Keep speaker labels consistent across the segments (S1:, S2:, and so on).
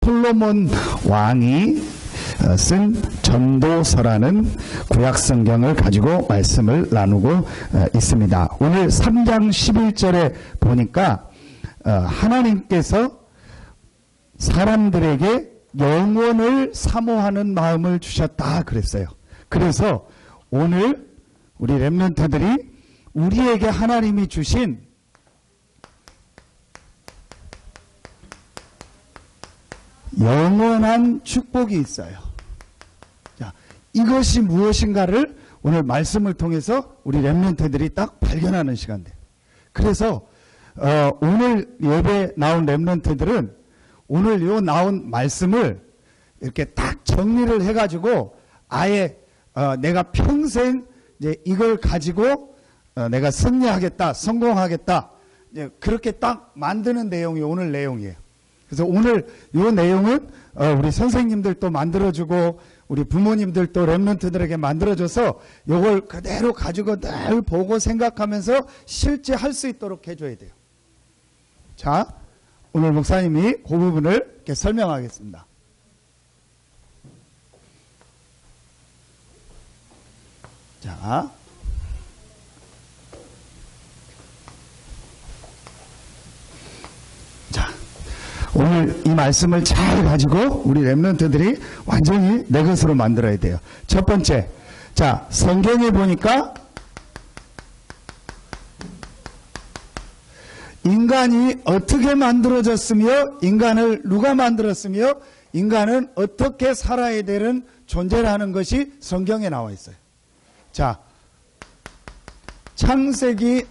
S1: 솔로몬 왕이 쓴 전도서라는 구약성경을 가지고 말씀을 나누고 있습니다. 오늘 3장 11절에 보니까 하나님께서 사람들에게 영원을 사모하는 마음을 주셨다 그랬어요. 그래서 오늘 우리 렘넌트들이 우리에게 하나님이 주신 영원한 축복이 있어요. 자, 이것이 무엇인가를 오늘 말씀을 통해서 우리 렘넌트들이 딱 발견하는 시간대. 그래서 오늘 예배 나온 렘넌트들은 오늘 요 나온 말씀을 이렇게 딱 정리를 해가지고 아예 내가 평생 이제 이걸 가지고 내가 승리하겠다, 성공하겠다, 이제 그렇게 딱 만드는 내용이 오늘 내용이에요. 그래서 오늘 이 내용은 우리 선생님들도 만들어주고 우리 부모님들도 렘넌트들에게 만들어줘서 이걸 그대로 가지고 늘 보고 생각하면서 실제 할 수 있도록 해줘야 돼요. 자, 오늘 목사님이 그 부분을 이렇게 설명하겠습니다. 자, 오늘 이 말씀을 잘 가지고 우리 렘넌트들이 완전히 내 것으로 만들어야 돼요. 첫 번째, 자, 성경에 보니까 인간이 어떻게 만들어졌으며 인간을 누가 만들었으며 인간은 어떻게 살아야 되는 존재라는 것이 성경에 나와 있어요. 자, 창세기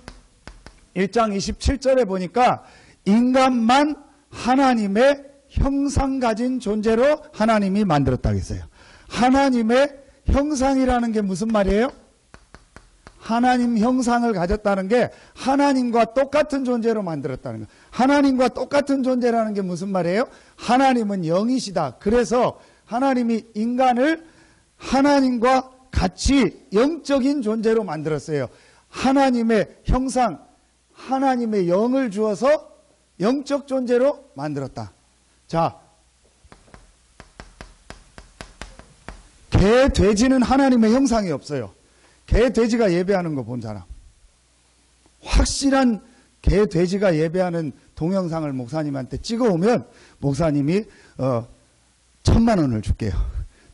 S1: 1장 27절에 보니까 인간만 하나님의 형상 가진 존재로 하나님이 만들었다고 했어요. 하나님의 형상이라는 게 무슨 말이에요? 하나님 형상을 가졌다는 게 하나님과 똑같은 존재로 만들었다는 거예요. 하나님과 똑같은 존재라는 게 무슨 말이에요? 하나님은 영이시다. 그래서 하나님이 인간을 하나님과 같이 영적인 존재로 만들었어요. 하나님의 형상, 하나님의 영을 주어서 영적 존재로 만들었다. 자, 개, 돼지는 하나님의 형상이 없어요. 개, 돼지가 예배하는 거 본 사람. 확실한 개, 돼지가 예배하는 동영상을 목사님한테 찍어오면 목사님이 1,000만 원을 줄게요.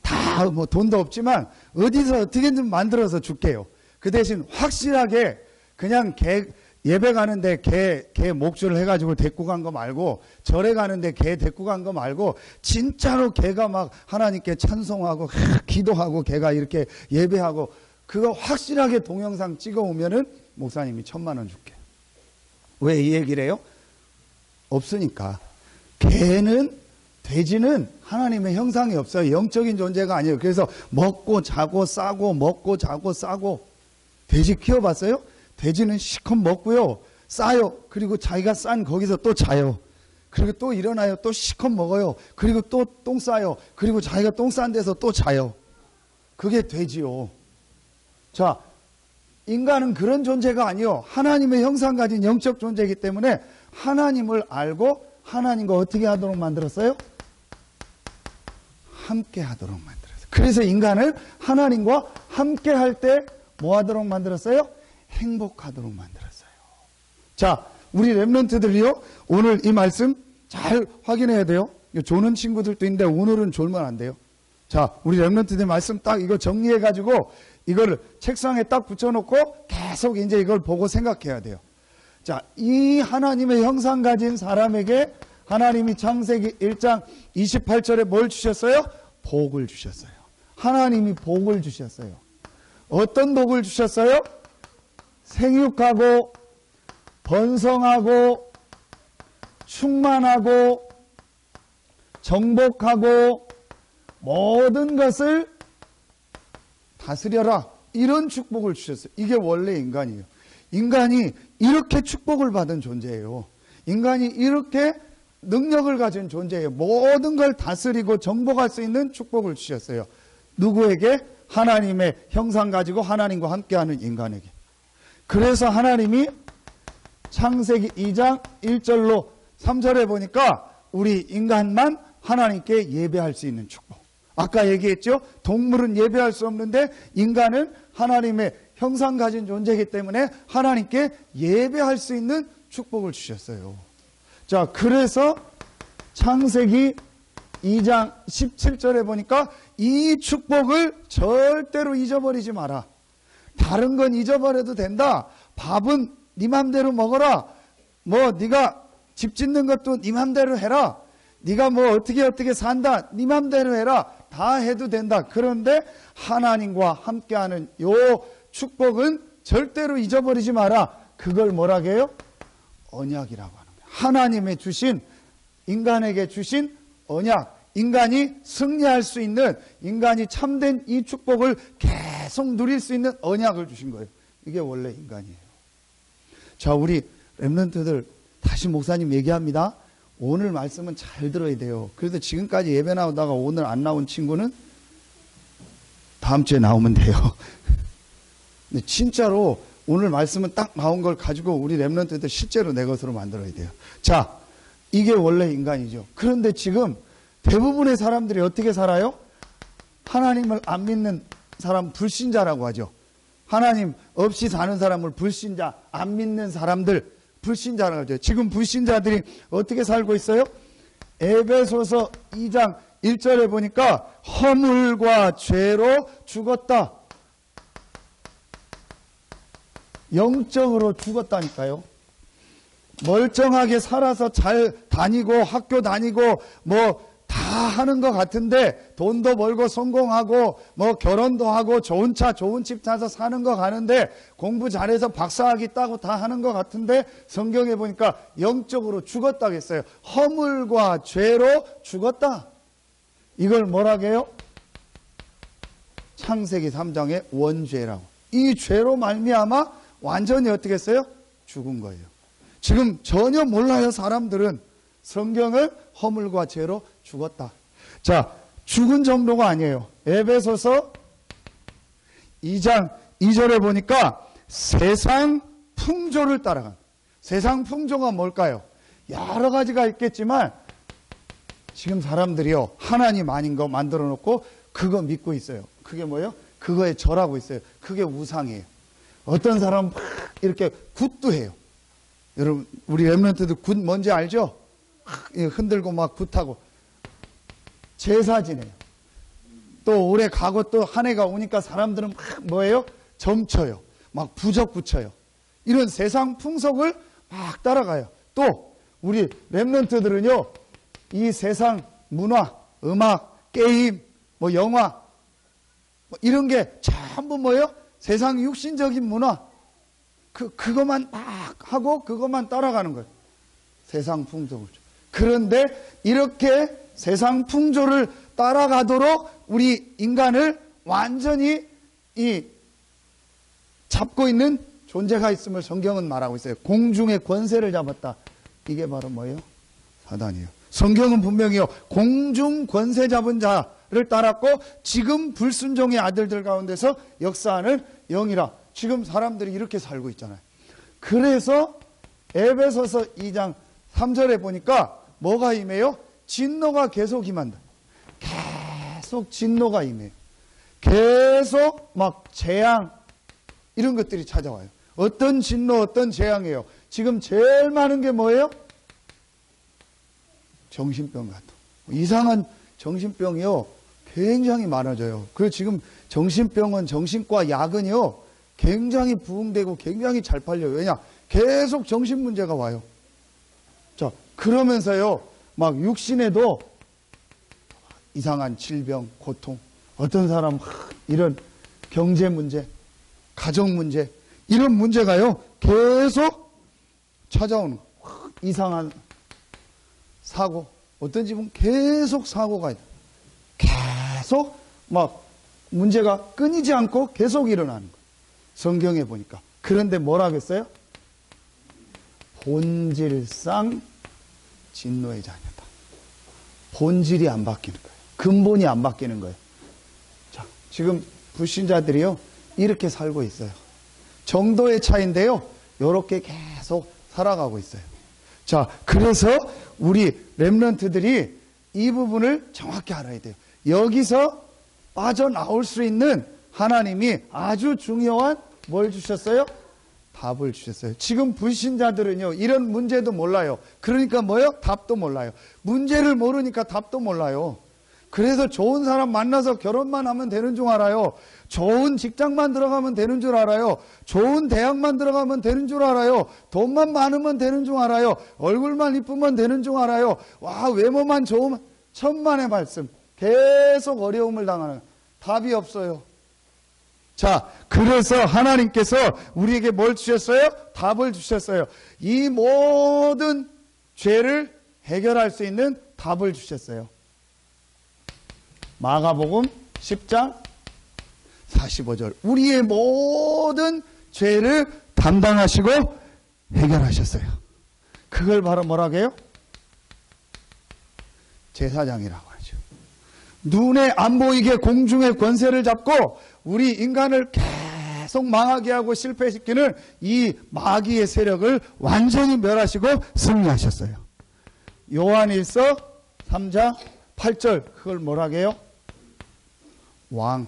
S1: 다 뭐 돈도 없지만 어디서 어떻게든 만들어서 줄게요. 그 대신 확실하게 그냥 개 예배 가는데 개 목줄을 해가지고 데리고 간 거 말고, 절에 가는데 개 데리고 간 거 말고, 진짜로 개가 막 하나님께 찬송하고 기도하고 개가 이렇게 예배하고, 그거 확실하게 동영상 찍어 오면은 목사님이 1,000만 원 줄게. 왜 이 얘기를 해요? 없으니까. 개는, 돼지는 하나님의 형상이 없어요. 영적인 존재가 아니에요. 그래서 먹고 자고 싸고 먹고 자고 싸고. 돼지 키워봤어요? 돼지는 시컷 먹고요, 싸요. 그리고 자기가 싼 거기서 또 자요. 그리고 또 일어나요. 또 시컷 먹어요. 그리고 또 똥 싸요. 그리고 자기가 똥 싼 데서 또 자요. 그게 돼지요. 자, 인간은 그런 존재가 아니요. 하나님의 형상 가진 영적 존재이기 때문에 하나님을 알고 하나님과 어떻게 하도록 만들었어요? 함께 하도록 만들었어요. 그래서 인간을 하나님과 함께 할 때 뭐 하도록 만들었어요? 행복하도록 만들었어요. 자, 우리 렘넌트들이요, 오늘 이 말씀 잘 확인해야 돼요. 조는 친구들도 있는데 오늘은 졸면 안 돼요. 자, 우리 렘넌트들 말씀 딱 이거 정리해가지고 이거를 책상에 딱 붙여놓고 계속 이제 이걸 보고 생각해야 돼요. 자, 이 하나님의 형상 가진 사람에게 하나님이 창세기 1장 28절에 뭘 주셨어요? 복을 주셨어요. 하나님이 복을 주셨어요. 어떤 복을 주셨어요? 생육하고 번성하고 충만하고 정복하고 모든 것을 다스려라, 이런 축복을 주셨어요. 이게 원래 인간이에요. 인간이 이렇게 축복을 받은 존재예요. 인간이 이렇게 능력을 가진 존재예요. 모든 걸 다스리고 정복할 수 있는 축복을 주셨어요. 누구에게? 하나님의 형상 가지고 하나님과 함께하는 인간에게. 그래서 하나님이 창세기 2장 1절로 3절에 보니까 우리 인간만 하나님께 예배할 수 있는 축복. 아까 얘기했죠? 동물은 예배할 수 없는데 인간은 하나님의 형상 가진 존재이기 때문에 하나님께 예배할 수 있는 축복을 주셨어요. 자, 그래서 창세기 2장 17절에 보니까 이 축복을 절대로 잊어버리지 마라. 다른 건 잊어버려도 된다. 밥은 네 맘대로 먹어라. 뭐 네가 집 짓는 것도 네 맘대로 해라. 네가 뭐 어떻게 산다. 네 맘대로 해라. 다 해도 된다. 그런데 하나님과 함께하는 요 축복은 절대로 잊어버리지 마라. 그걸 뭐라고 해요? 언약이라고 하는 거예요. 하나님의 주신, 인간에게 주신 언약. 인간이 승리할 수 있는, 인간이 참된 이 축복을 계속 누릴 수 있는 언약을 주신 거예요. 이게 원래 인간이에요. 자, 우리 렘넌트들 다시 목사님 얘기합니다. 오늘 말씀은 잘 들어야 돼요. 그래도 지금까지 예배 나오다가 오늘 안 나온 친구는 다음 주에 나오면 돼요. 근데 진짜로 오늘 말씀은 딱 나온 걸 가지고 우리 렘넌트들 실제로 내 것으로 만들어야 돼요. 자, 이게 원래 인간이죠. 그런데 지금 대부분의 사람들이 어떻게 살아요? 하나님을 안 믿는 사람 불신자라고 하죠. 하나님 없이 사는 사람을 불신자, 안 믿는 사람들 불신자라고 하죠. 지금 불신자들이 어떻게 살고 있어요? 에베소서 2장 1절에 보니까 허물과 죄로 죽었다. 영적으로 죽었다니까요. 멀쩡하게 살아서 잘 다니고 학교 다니고 뭐 다 하는 것 같은데, 돈도 벌고 성공하고 뭐 결혼도 하고 좋은 차 좋은 집 타서 사는 거 가는데, 공부 잘해서 박사학위 따고 다 하는 것 같은데 성경에 보니까 영적으로 죽었다고 했어요. 허물과 죄로 죽었다. 이걸 뭐라고 해요? 창세기 3장의 원죄라고. 이 죄로 말미암아 완전히 어떻게 했어요? 죽은 거예요. 지금 전혀 몰라요. 사람들은 성경을 허물과 죄로 죽었다. 자, 죽은 정도가 아니에요. 에베소서 2장 2절에 보니까 세상 풍조를 따라간. 세상 풍조가 뭘까요? 여러 가지가 있겠지만 지금 사람들이요, 하나님 아닌 거 만들어 놓고 그거 믿고 있어요. 그게 뭐예요? 그거에 절하고 있어요. 그게 우상이에요. 어떤 사람은 막 이렇게 굿도 해요. 여러분, 우리 렘넌트들 굿 뭔지 알죠? 흔들고 막 굿하고 제사 지내요. 또 올해 가고 또 한 해가 오니까 사람들은 막 뭐예요? 점쳐요. 막 부적 붙여요. 이런 세상 풍속을 막 따라가요. 또 우리 렘넌트들은요, 이 세상 문화, 음악, 게임, 뭐 영화, 뭐 이런 게 전부 뭐예요? 세상 육신적인 문화. 그것만 막 하고 그것만 따라가는 거예요. 세상 풍속을. 그런데 이렇게 세상 풍조를 따라가도록 우리 인간을 완전히 잡고 있는 존재가 있음을 성경은 말하고 있어요. 공중의 권세를 잡았다. 이게 바로 뭐예요? 사단이에요. 성경은 분명히요, 공중 권세 잡은 자를 따랐고 지금 불순종의 아들들 가운데서 역사하는 영이라. 지금 사람들이 이렇게 살고 있잖아요. 그래서 에베소서 2장 3절에 보니까 뭐가 임해요? 진노가 계속 임한다. 계속 진노가 임해요. 계속 막 재앙 이런 것들이 찾아와요. 어떤 진노, 어떤 재앙이에요? 지금 제일 많은 게 뭐예요? 정신병 같은 이상한 정신병이요, 굉장히 많아져요. 그리고 지금 정신병원, 정신과 약은요 굉장히 부흥되고 굉장히 잘 팔려요. 왜냐? 계속 정신 문제가 와요. 자, 그러면서요 막 육신에도 이상한 질병, 고통, 어떤 사람 이런 경제 문제, 가정 문제, 이런 문제가요 계속 찾아오는 거예요. 이상한 사고, 어떤 집은 계속 사고가 있다. 계속 막 문제가 끊이지 않고 계속 일어나는 거예요. 성경에 보니까. 그런데 뭐라고 했어요? 본질상 진노의 자녀다. 본질이 안 바뀌는 거예요. 근본이 안 바뀌는 거예요. 자, 지금 불신자들이요 이렇게 살고 있어요. 정도의 차이인데요, 이렇게 계속 살아가고 있어요. 자, 그래서 우리 렘넌트들이 이 부분을 정확히 알아야 돼요. 여기서 빠져나올 수 있는 하나님이 아주 중요한 뭘 주셨어요? 답을 주셨어요. 지금 불신자들은요, 이런 문제도 몰라요. 그러니까 뭐요? 답도 몰라요. 문제를 모르니까 답도 몰라요. 그래서 좋은 사람 만나서 결혼만 하면 되는 줄 알아요. 좋은 직장만 들어가면 되는 줄 알아요. 좋은 대학만 들어가면 되는 줄 알아요. 돈만 많으면 되는 줄 알아요. 얼굴만 이쁘면 되는 줄 알아요. 와, 외모만 좋으면, 천만의 말씀. 계속 어려움을 당하는, 답이 없어요. 자, 그래서 하나님께서 우리에게 뭘 주셨어요? 답을 주셨어요. 이 모든 죄를 해결할 수 있는 답을 주셨어요. 마가복음 10장 45절. 우리의 모든 죄를 담당하시고 해결하셨어요. 그걸 바로 뭐라고 해요? 제사장이라고 하죠. 눈에 안 보이게 공중의 권세를 잡고 우리 인간을 계속 망하게 하고 실패시키는 이 마귀의 세력을 완전히 멸하시고 승리하셨어요. 요한일서 3장 8절. 그걸 뭐라고 해요? 왕.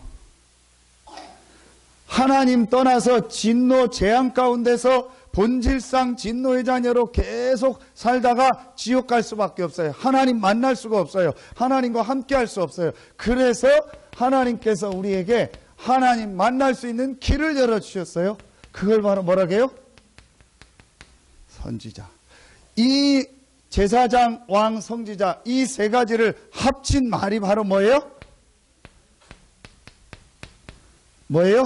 S1: 하나님 떠나서 진노 재앙 가운데서 본질상 진노의 자녀로 계속 살다가 지옥 갈 수밖에 없어요. 하나님 만날 수가 없어요. 하나님과 함께 할 수 없어요. 그래서 하나님께서 우리에게 하나님 만날 수 있는 길을 열어주셨어요. 그걸 바로 뭐라고 해요? 선지자. 이 제사장, 왕, 선지자, 이 세 가지를 합친 말이 바로 뭐예요? 뭐예요?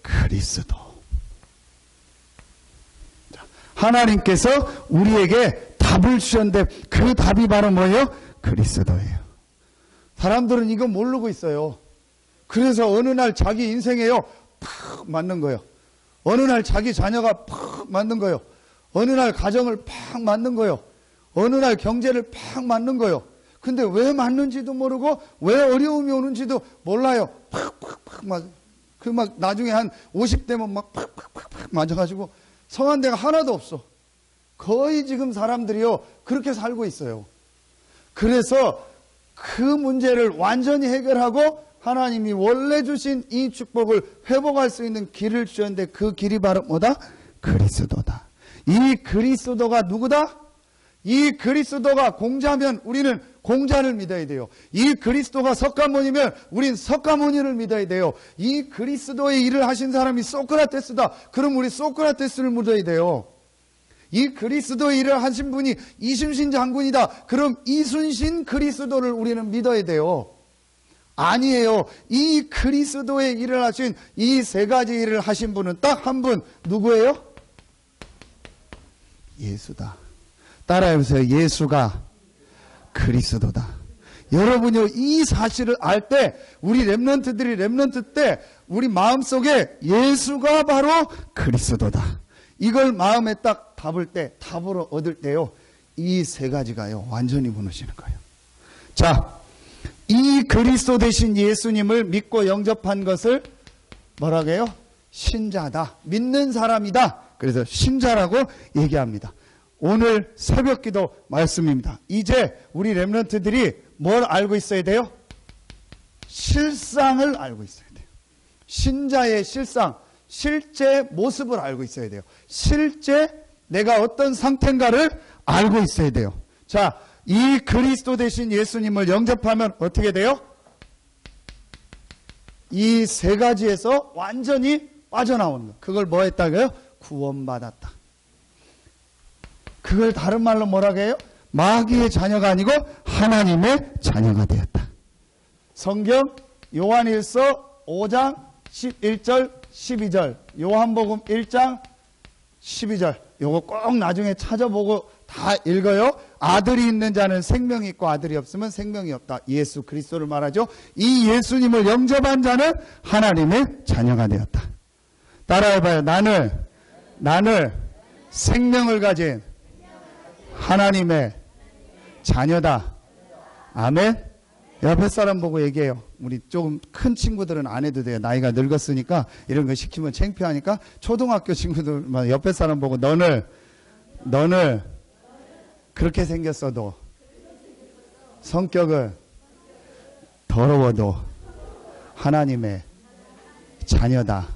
S1: 그리스도. 하나님께서 우리에게 답을 주셨는데 그 답이 바로 뭐예요? 그리스도예요. 사람들은 이거 모르고 있어요. 그래서 어느 날 자기 인생에요 팍 맞는 거예요. 어느 날 자기 자녀가 팍 맞는 거예요. 어느 날 가정을 팍 맞는 거예요. 어느 날 경제를 팍 맞는 거예요. 근데 왜 맞는지도 모르고 왜 어려움이 오는지도 몰라요. 팍팍팍 맞아. 그 막 나중에 한 50대면 막 팍팍팍 맞아가지고 성한 데가 하나도 없어. 거의 지금 사람들이요 그렇게 살고 있어요. 그래서 그 문제를 완전히 해결하고 하나님이 원래 주신 이 축복을 회복할 수 있는 길을 주셨는데 그 길이 바로 뭐다? 그리스도다. 이 그리스도가 누구다? 이 그리스도가 공자면 우리는 공자를 믿어야 돼요. 이 그리스도가 석가모니면 우린 석가모니를 믿어야 돼요. 이 그리스도의 일을 하신 사람이 소크라테스다. 그럼 우리 소크라테스를 믿어야 돼요. 이 그리스도의 일을 하신 분이 이순신 장군이다. 그럼 이순신 그리스도를 우리는 믿어야 돼요. 아니에요. 이 그리스도의 일을 하신 이 세 가지 일을 하신 분은 딱 한 분. 누구예요? 예수다. 따라해보세요. 예수가 그리스도다. 여러분요 이 사실을 알 때 우리 렘넌트들이 렘넌트 때 우리 마음속에 예수가 바로 그리스도다. 이걸 마음에 딱 답을 때 답으로 얻을 때요 이 세 가지가요 완전히 무너지는 거예요. 자, 이 그리스도 되신 예수님을 믿고 영접한 것을 뭐라고 해요? 신자다. 믿는 사람이다. 그래서 신자라고 얘기합니다. 오늘 새벽기도 말씀입니다. 이제 우리 렘넌트들이 뭘 알고 있어야 돼요? 실상을 알고 있어야 돼요. 신자의 실상, 실제 모습을 알고 있어야 돼요. 실제 내가 어떤 상태인가를 알고 있어야 돼요. 자, 이 그리스도 되신 예수님을 영접하면 어떻게 돼요? 이 세 가지에서 완전히 빠져나오는 거. 그걸 뭐 했다고요? 구원받았다. 그걸 다른 말로 뭐라고 해요? 마귀의 자녀가 아니고 하나님의 자녀가 되었다. 성경 요한일서 5장 11절 12절 요한복음 1장 12절 요거 꼭 나중에 찾아보고 다 읽어요. 아들이 있는 자는 생명이 있고 아들이 없으면 생명이 없다. 예수 그리스도를 말하죠. 이 예수님을 영접한 자는 하나님의 자녀가 되었다. 따라해봐요. 나는 생명을 가진 하나님의 자녀다. 아멘. 옆에 사람 보고 얘기해요. 우리 조금 큰 친구들은 안 해도 돼요. 나이가 늙었으니까 이런 거 시키면 창피하니까 초등학교 친구들만 옆에 사람 보고 너를 그렇게 생겼어도 성격은 더러워도 하나님의 자녀다.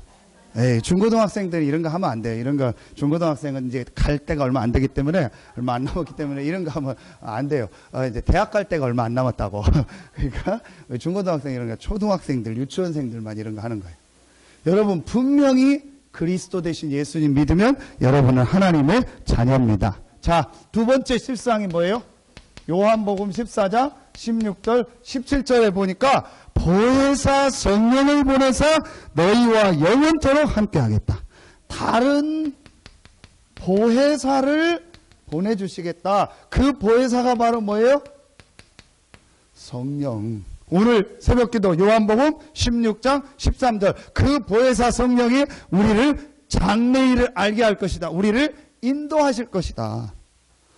S1: 에이, 중고등학생들이 이런 거 하면 안 돼요. 이런 거, 중고등학생은 이제 갈 때가 얼마 안 되기 때문에, 얼마 안 남았기 때문에 이런 거 하면 안 돼요. 이제 대학 갈 때가 얼마 안 남았다고. 그러니까, 중고등학생 이런 거, 초등학생들, 유치원생들만 이런 거 하는 거예요. 여러분, 분명히 그리스도 대신 예수님 믿으면 여러분은 하나님의 자녀입니다. 자, 두 번째 실상이 뭐예요? 요한복음 14장 16절, 17절에 보니까 보혜사 성령을 보내서 너희와 영원토록 함께하겠다. 다른 보혜사를 보내주시겠다. 그 보혜사가 바로 뭐예요? 성령. 오늘 새벽기도 요한복음 16장 13절 그 보혜사 성령이 우리를 장래일을 알게 할 것이다. 우리를 인도하실 것이다.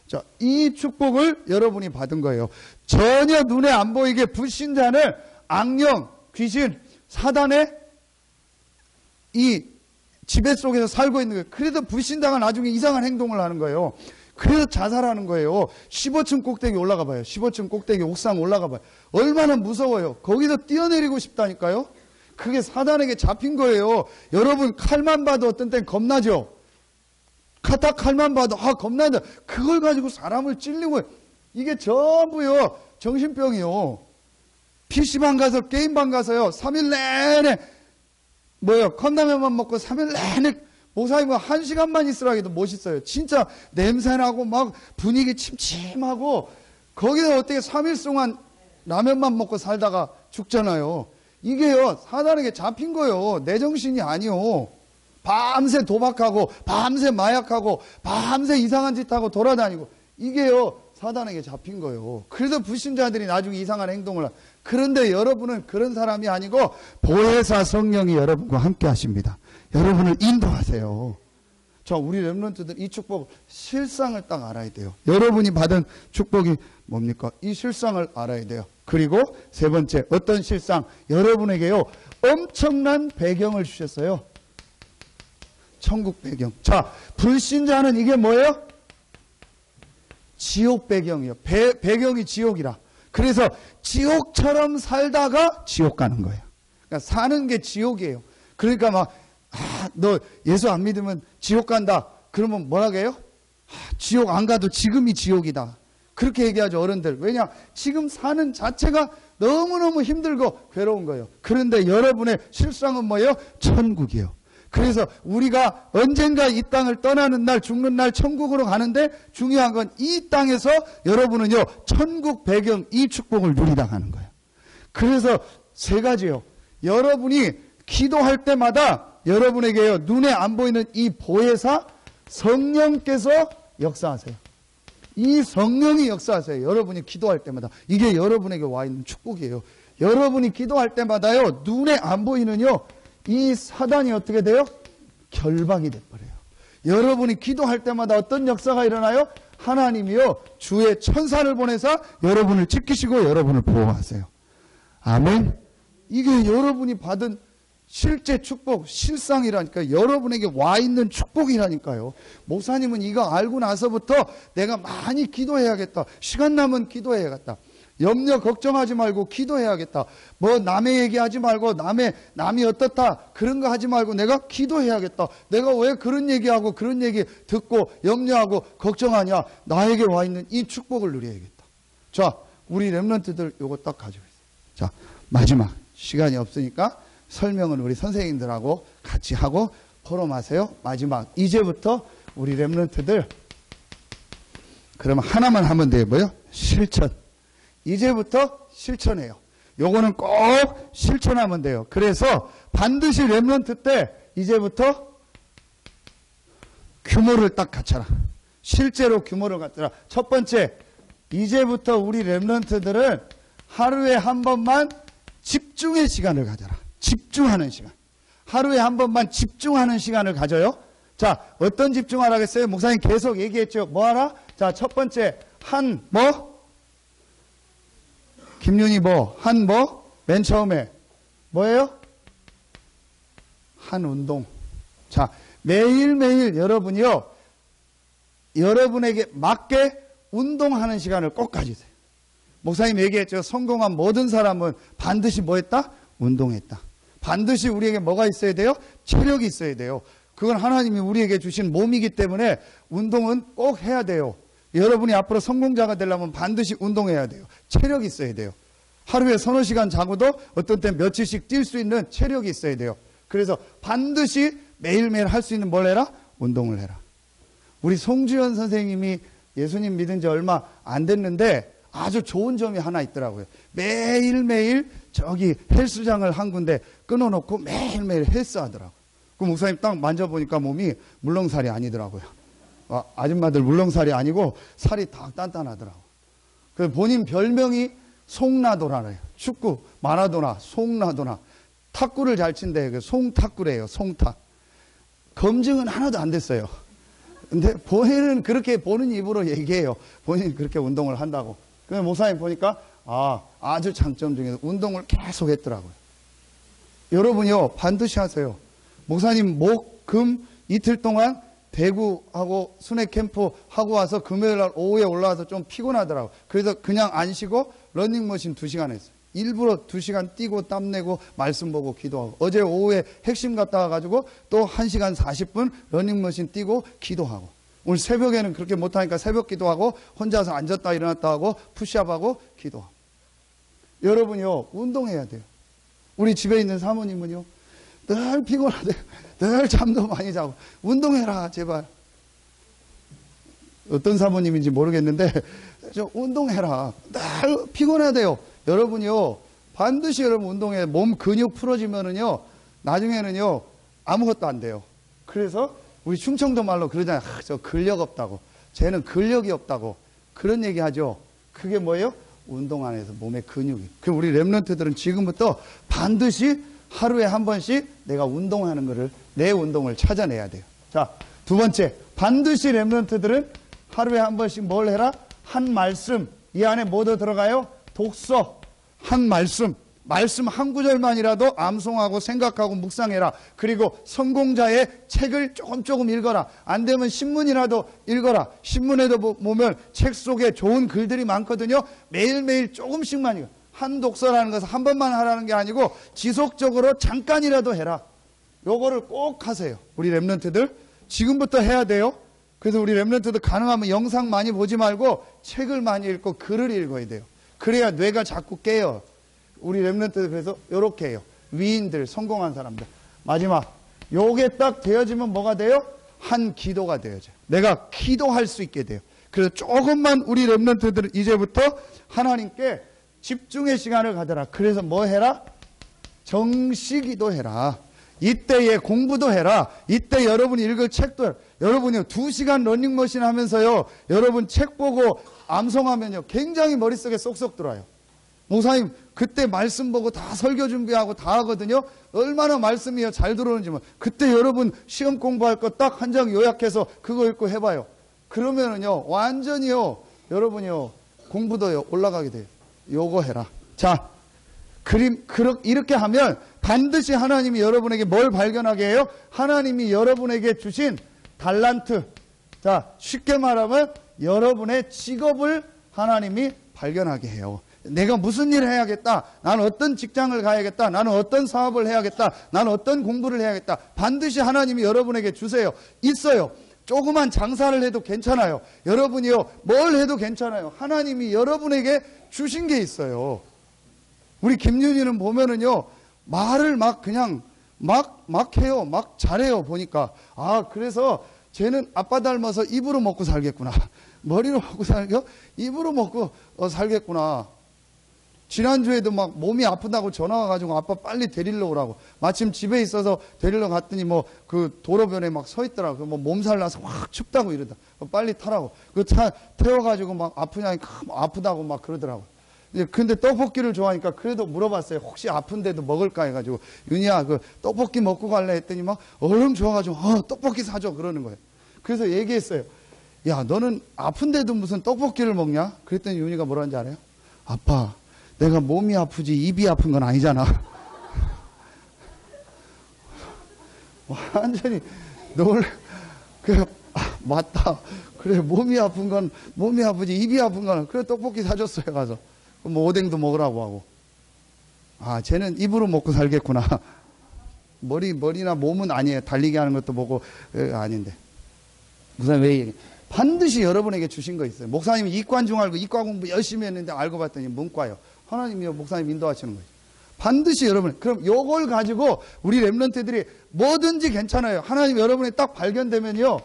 S1: 자, 이 축복을 여러분이 받은 거예요. 전혀 눈에 안 보이게 불신자는 악령, 귀신, 사단의 이 지배 속에서 살고 있는 거예요. 그래서 불신자가 나중에 이상한 행동을 하는 거예요. 그래서 자살하는 거예요. 15층 꼭대기 올라가 봐요. 15층 꼭대기 옥상 올라가 봐요. 얼마나 무서워요. 거기서 뛰어내리고 싶다니까요. 그게 사단에게 잡힌 거예요. 여러분 칼만 봐도 어떤 땐 겁나죠. 카타 칼만 봐도 겁난다. 그걸 가지고 사람을 찔리고 이게 전부요 정신병이요. PC방 가서 게임방 가서요 3일 내내 컵라면만 먹고 3일 내내 목사님과 1시간만 있으라 해도 멋있어요. 진짜 냄새나고 막 분위기 침침하고 거기서 어떻게 3일 동안 라면만 먹고 살다가 죽잖아요. 이게요 사단에게 잡힌 거예요. 내 정신이 아니요. 밤새 도박하고 밤새 마약하고 밤새 이상한 짓 하고 돌아다니고 이게요 사단에게 잡힌 거예요. 그래서 불신자들이 나중에 이상한 행동을 하고. 그런데 여러분은 그런 사람이 아니고 보혜사 성령이 여러분과 함께 하십니다. 여러분을 인도하세요. 자, 우리 렘넌트들 이 축복 실상을 딱 알아야 돼요. 여러분이 받은 축복이 뭡니까? 이 실상을 알아야 돼요. 그리고 세 번째 어떤 실상? 여러분에게요 엄청난 배경을 주셨어요. 천국 배경. 자, 불신자는 이게 뭐예요? 지옥 배경이요. 배경이 지옥이라. 그래서 지옥처럼 살다가 지옥 가는 거예요. 그러니까 사는 게 지옥이에요. 그러니까 막 너 예수 안 믿으면 지옥 간다. 그러면 뭐라고 해요? 지옥 안 가도 지금이 지옥이다. 그렇게 얘기하죠 어른들. 왜냐? 지금 사는 자체가 너무너무 힘들고 괴로운 거예요. 그런데 여러분의 실상은 뭐예요? 천국이에요. 그래서 우리가 언젠가 이 땅을 떠나는 날, 죽는 날 천국으로 가는데 중요한 건 이 땅에서 여러분은요 천국 배경 이 축복을 누리당하는 거예요. 그래서 세 가지요. 여러분이 기도할 때마다 여러분에게요 눈에 안 보이는 이 보혜사 성령께서 역사하세요. 이 성령이 역사하세요. 여러분이 기도할 때마다. 이게 여러분에게 와 있는 축복이에요. 여러분이 기도할 때마다요 눈에 안 보이는요 이 사단이 어떻게 돼요? 결박이 돼버려요. 여러분이 기도할 때마다 어떤 역사가 일어나요? 하나님이요 주의 천사를 보내서 여러분을 지키시고 여러분을 보호하세요. 아멘. 이게 여러분이 받은 실제 축복, 실상이라니까. 여러분에게 와 있는 축복이라니까요. 목사님은 이거 알고 나서부터 내가 많이 기도해야겠다. 시간 나면 기도해야겠다. 염려 걱정하지 말고 기도해야겠다. 뭐 남의 얘기하지 말고 남이 어떻다 그런 거 하지 말고 내가 기도해야겠다. 내가 왜 그런 얘기하고 그런 얘기 듣고 염려하고 걱정하냐. 나에게 와 있는 이 축복을 누려야겠다. 자, 우리 렘넌트들 요거 딱 가지고 있어요. 자, 마지막 시간이 없으니까 설명은 우리 선생님들하고 같이 하고 포럼하세요. 마지막 이제부터 우리 렘넌트들 그러면 하나만 하면 돼요. 뭐요? 실천. 이제부터 실천해요. 요거는 꼭 실천하면 돼요. 그래서 반드시 렘넌트 때 이제부터 규모를 딱 갖춰라. 실제로 규모를 갖춰라. 첫 번째, 이제부터 우리 렘넌트들은 하루에 한 번만 집중의 시간을 가져라. 집중하는 시간. 하루에 한 번만 집중하는 시간을 가져요. 자, 어떤 집중하라겠어요? 목사님 계속 얘기했죠. 뭐 하라? 자, 첫 번째, 김윤희 맨 처음에 뭐예요? 한 운동. 자, 매일매일 여러분이요, 여러분에게 맞게 운동하는 시간을 꼭 가지세요. 목사님 얘기했죠. 성공한 모든 사람은 반드시 뭐 했다? 운동했다. 반드시 우리에게 뭐가 있어야 돼요? 체력이 있어야 돼요. 그건 하나님이 우리에게 주신 몸이기 때문에 운동은 꼭 해야 돼요. 여러분이 앞으로 성공자가 되려면 반드시 운동해야 돼요. 체력이 있어야 돼요. 하루에 서너 시간 자고도 어떤 때 며칠씩 뛸 수 있는 체력이 있어야 돼요. 그래서 반드시 매일매일 할 수 있는 뭘 해라? 운동을 해라. 우리 송주현 선생님이 예수님 믿은 지 얼마 안 됐는데 아주 좋은 점이 하나 있더라고요. 매일매일 저기 헬스장을 한 군데 끊어놓고 매일매일 헬스 하더라고요. 그 목사님 딱 만져보니까 몸이 물렁살이 아니더라고요. 아줌마들 물렁살이 아니고 살이 딱 단단하더라고요. 그 본인 별명이 송나도라래요. 축구 마라도나 송나도나 탁구를 잘 친대. 송탁구래요. 송탁. 검증은 하나도 안 됐어요. 근데 본인은 그렇게 보는 입으로 얘기해요. 본인이 그렇게 운동을 한다고. 그래서 목사님 보니까 아주 장점 중에서 운동을 계속 했더라고요. 여러분이요 반드시 하세요. 목사님 목, 금 이틀 동안 대구하고 순회 캠프 하고 와서 금요일 날 오후에 올라와서 좀 피곤하더라고요. 그래서 그냥 안 쉬고 러닝머신 2시간 했어요. 일부러 2시간 뛰고 땀내고 말씀 보고 기도하고 어제 오후에 핵심 갔다 와가지고 또 1시간 40분 러닝머신 뛰고 기도하고 오늘 새벽에는 그렇게 못하니까 새벽 기도하고 혼자서 앉았다 일어났다 하고 푸시업하고 기도하고. 여러분이요 운동해야 돼요. 우리 집에 있는 사모님은요 늘 피곤하대. 늘 잠도 많이 자고 운동해라 제발. 어떤 사모님인지 모르겠는데 저 운동해라. 늘 피곤하대요. 여러분이요 반드시 여러분 운동해. 몸 근육 풀어지면은요 나중에는요 아무것도 안 돼요. 그래서 우리 충청도 말로 그러잖아요. 저 근력 없다고. 쟤는 근력이 없다고. 그런 얘기 하죠. 그게 뭐예요? 운동 안에서 몸의 근육이. 그럼 우리 랩런트들은 지금부터 반드시 하루에 한 번씩 내가 운동하는 거를 내 운동을 찾아내야 돼요. 자, 두 번째 반드시 랩런트들은 하루에 한 번씩 뭘 해라? 한 말씀. 이 안에 뭐 더 들어가요? 독서. 한 말씀. 말씀 한 구절만이라도 암송하고 생각하고 묵상해라. 그리고 성공자의 책을 조금 읽어라. 안 되면 신문이라도 읽어라. 신문에도 보면 책 속에 좋은 글들이 많거든요. 매일매일 조금씩만 읽어. 한 독서라는 것은 한 번만 하라는 게 아니고 지속적으로 잠깐이라도 해라. 요거를 꼭 하세요. 우리 랩런트들 지금부터 해야 돼요. 그래서 우리 랩런트들 가능하면 영상 많이 보지 말고 책을 많이 읽고 글을 읽어야 돼요. 그래야 뇌가 자꾸 깨요. 우리 랩런트들 그래서 요렇게 해요. 위인들, 성공한 사람들. 마지막 요게 딱 되어지면 뭐가 돼요? 한 기도가 되어져요. 내가 기도할 수 있게 돼요. 그래서 조금만 우리 랩런트들은 이제부터 하나님께 집중의 시간을 가져라. 그래서 뭐 해라? 정시기도 해라. 이때에 공부도 해라. 이때 여러분이 읽을 책도 해라. 여러분이 2시간 러닝머신 하면서요 여러분 책 보고 암송하면요 굉장히 머릿속에 쏙쏙 들어와요. 목사님 그때 말씀 보고 다 설교 준비하고 다 하거든요. 얼마나 말씀이 잘 들어오는지 그때 여러분 시험 공부할 거 딱 한 장 요약해서 그거 읽고 해봐요. 그러면은요 완전히요 여러분이요 공부도요 올라가게 돼요. 요거 해라. 자 이렇게 하면 반드시 하나님이 여러분에게 뭘 발견하게 해요? 하나님이 여러분에게 주신 달란트. 자 쉽게 말하면 여러분의 직업을 하나님이 발견하게 해요. 내가 무슨 일을 해야겠다. 나는 어떤 직장을 가야겠다. 나는 어떤 사업을 해야겠다. 나는 어떤 공부를 해야겠다. 반드시 하나님이 여러분에게 주세요. 있어요. 조그만 장사를 해도 괜찮아요. 여러분이요 뭘 해도 괜찮아요. 하나님이 여러분에게 주신 게 있어요. 우리 김윤희는 보면은요 말을 막 그냥 막 해요. 막 잘해요. 보니까 그래서 쟤는 아빠 닮아서 입으로 먹고 살겠구나. 머리로 먹고 살겨? 입으로 먹고 살겠구나. 지난주에도 막 몸이 아프다고 전화 와가지고 아빠 빨리 데리러 오라고. 마침 집에 있어서 데리러 갔더니 뭐 그 도로변에 막 서 있더라고. 뭐 몸살 나서 확 춥다고 이러다. 빨리 타라고. 그 차 태워가지고 막 아프냐니까 아프다고 막 그러더라고. 근데 떡볶이를 좋아하니까 그래도 물어봤어요. 혹시 아픈데도 먹을까 해가지고 윤희야 그 떡볶이 먹고 갈래 했더니 막 얼른 좋아가지고 떡볶이 사줘 그러는 거예요. 그래서 얘기했어요. 야 너는 아픈데도 무슨 떡볶이를 먹냐? 그랬더니 윤희가 뭐라는지 알아요? 아빠 내가 몸이 아프지 입이 아픈 건 아니잖아. 완전히 그래 맞다. 그래 몸이 아픈 건 몸이 아프지 입이 아픈 건 그래 떡볶이 사줬어요 가서. 뭐 오뎅도 먹으라고 하고. 아, 쟤는 입으로 먹고 살겠구나. 머리나 몸은 아니에요. 달리기 하는 것도 보고 아닌데. 목사님 왜 얘기해? 반드시 여러분에게 주신 거 있어요. 목사님이 이과인 줄 알고 이과 공부 열심히 했는데 알고 봤더니 문과요. 하나님이요, 목사님 인도하시는 거예요. 반드시 여러분, 그럼 요걸 가지고 우리 렘넌트들이 뭐든지 괜찮아요. 하나님 여러분이 딱 발견되면요,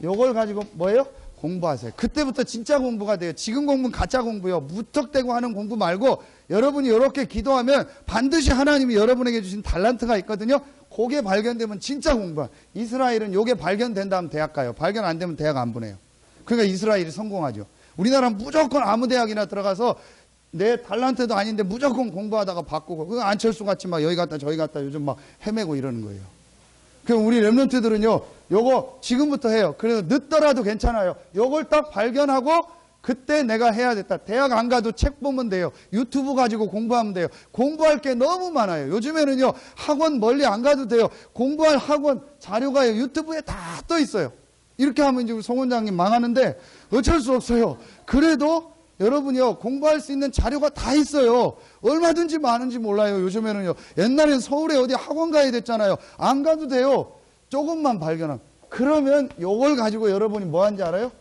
S1: 요걸 가지고 뭐예요? 공부하세요. 그때부터 진짜 공부가 돼요. 지금 공부는 가짜 공부요. 무턱대고 하는 공부 말고 여러분이 이렇게 기도하면 반드시 하나님이 여러분에게 주신 달란트가 있거든요. 그게 발견되면 진짜 공부야. 이스라엘은 요게 발견된다면 대학 가요. 발견 안 되면 대학 안 보내요. 그러니까 이스라엘이 성공하죠. 우리나라는 무조건 아무 대학이나 들어가서 내 달란트도 아닌데 무조건 공부하다가 바꾸고, 그 안철수 같이 막 여기 갔다 저기 갔다 요즘 막 헤매고 이러는 거예요. 그럼 우리 렘넌트들은요, 요거 지금부터 해요. 그래서 늦더라도 괜찮아요. 요걸 딱 발견하고 그때 내가 해야 됐다. 대학 안 가도 책 보면 돼요. 유튜브 가지고 공부하면 돼요. 공부할 게 너무 많아요. 요즘에는요, 학원 멀리 안 가도 돼요. 공부할 학원 자료가 유튜브에 다 떠 있어요. 이렇게 하면 이제 송 원장님 망하는데 어쩔 수 없어요. 그래도 여러분이요, 공부할 수 있는 자료가 다 있어요. 얼마든지 많은지 몰라요. 요즘에는요. 옛날엔 서울에 어디 학원 가야 됐잖아요. 안 가도 돼요. 조금만 발견하면. 그러면 요걸 가지고 여러분이 뭐 하는지 알아요?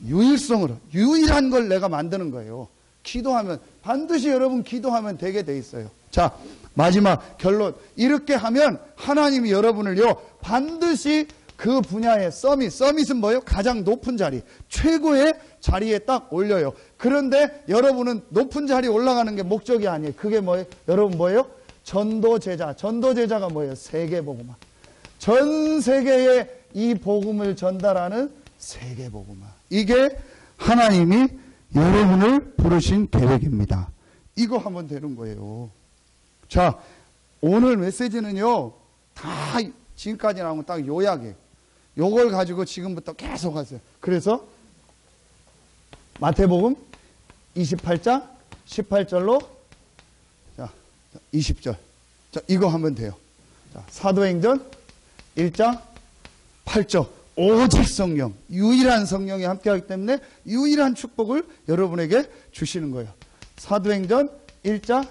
S1: 유일성으로, 유일한 걸 내가 만드는 거예요. 기도하면, 반드시 여러분 기도하면 되게 돼 있어요. 자, 마지막 결론. 이렇게 하면 하나님이 여러분을요, 반드시 그 분야의 서밋은 뭐예요? 가장 높은 자리, 최고의 자리에 딱 올려요. 그런데 여러분은 높은 자리에 올라가는 게 목적이 아니에요. 그게 뭐예요? 여러분 뭐예요? 전도제자. 전도제자가 뭐예요? 세계복음화. 전 세계에 이 복음을 전달하는 세계복음화. 이게 하나님이 여러분을 부르신 계획입니다. 이거 하면 되는 거예요. 자, 오늘 메시지는요, 다 지금까지 나온 건 딱 요약이에요. 요걸 가지고 지금부터 계속 하세요. 그래서 마태복음 28장 18절로 자 20절. 자, 이거 하면 돼요. 자, 사도행전 1장 8절. 오직 성령, 유일한 성령이 함께하기 때문에 유일한 축복을 여러분에게 주시는 거예요. 사도행전 1장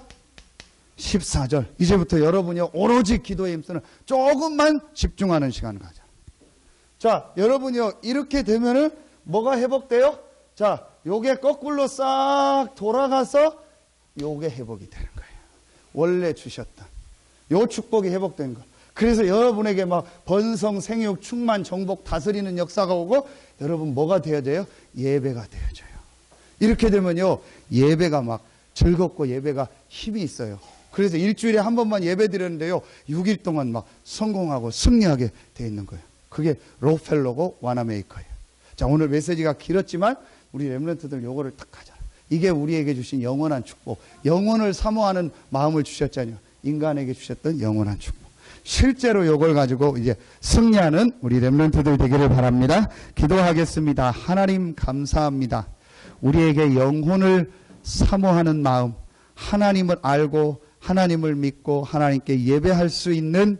S1: 14절. 이제부터 여러분이 오로지 기도에 힘쓰는 조금만 집중하는 시간을 가자. 자, 여러분이요, 이렇게 되면은 뭐가 회복돼요? 자, 요게 거꾸로 싹 돌아가서 요게 회복이 되는 거예요. 원래 주셨던 요 축복이 회복된 거. 그래서 여러분에게 막 번성, 생육, 충만, 정복, 다스리는 역사가 오고, 여러분 뭐가 되어져요? 예배가 되어져요. 이렇게 되면요, 예배가 막 즐겁고 예배가 힘이 있어요. 그래서 일주일에 한 번만 예배 드렸는데요, 6일 동안 막 성공하고 승리하게 되어 있는 거예요. 그게 록펠러고 와나메이커예요. 자, 오늘 메시지가 길었지만 우리 렘넌트들 요거를 딱 하잖아. 이게 우리에게 주신 영원한 축복. 영원을 사모하는 마음을 주셨잖아요. 인간에게 주셨던 영원한 축복. 실제로 요걸 가지고 이제 승리하는 우리 렘넌트들 되기를 바랍니다. 기도하겠습니다. 하나님 감사합니다. 우리에게 영혼을 사모하는 마음, 하나님을 알고 하나님을 믿고 하나님께 예배할 수 있는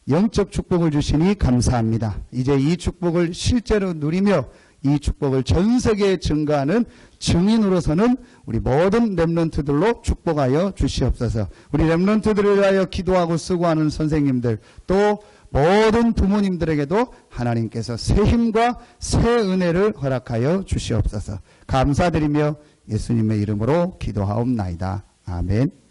S1: 영적 축복을 주시니 감사합니다. 이제 이 축복을 실제로 누리며 이 축복을 전 세계에 증거하는 증인으로서는 우리 모든 렘넌트들로 축복하여 주시옵소서. 우리 렘넌트들을 위하여 기도하고 수고하는 선생님들, 또 모든 부모님들에게도 하나님께서 새 힘과 새 은혜를 허락하여 주시옵소서. 감사드리며 예수님의 이름으로 기도하옵나이다. 아멘.